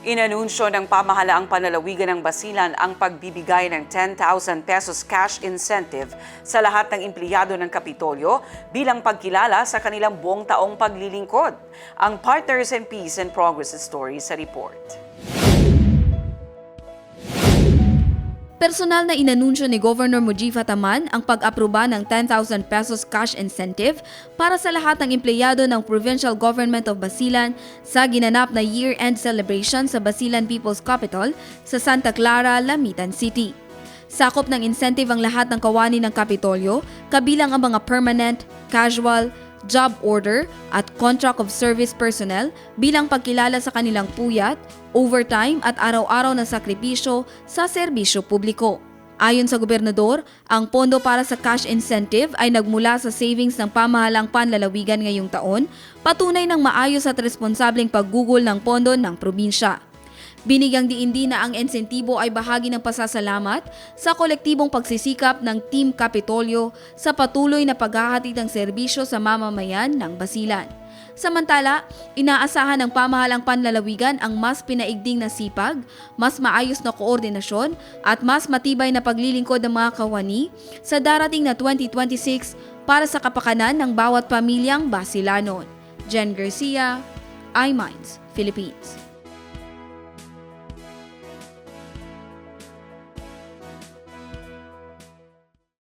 Inanunsyo ng pamahalaang panlalawigan ng Basilan ang pagbibigay ng 10,000 pesos cash incentive sa lahat ng empleyado ng Kapitolyo bilang pagkilala sa kanilang buong taong paglilingkod. Ang Partners in Peace and Progress story sa report. Personal na inanunsyo ni Governor Mujifa Taman ang pag-aproba ng 10,000 pesos cash incentive para sa lahat ng empleyado ng Provincial Government of Basilan sa ginanap na year-end celebration sa Basilan People's Capital sa Santa Clara, Lamitan City. Sakop ng incentive ang lahat ng kawani ng Kapitolyo, kabilang ang mga permanent, casual, job order at contract of service personnel bilang pagkilala sa kanilang puyat, overtime at araw-araw na sakripisyo sa serbisyo publiko. Ayon sa gobernador, ang pondo para sa cash incentive ay nagmula sa savings ng pamahalang panlalawigan ngayong taon, patunay ng maayos at responsableng paggugol ng pondo ng probinsya. Binigyang diin na ang insentibo ay bahagi ng pasasalamat sa kolektibong pagsisikap ng Team Kapitolyo sa patuloy na paghahatid ng serbisyo sa mamamayan ng Basilan. Samantala, inaasahan ng pamahalang panlalawigan ang mas pinaigding na sipag, mas maayos na koordinasyon at mas matibay na paglilingkod ng mga kawani sa darating na 2026 para sa kapakanan ng bawat pamilyang Basilanon. Jen Garcia, iMinds, Philippines.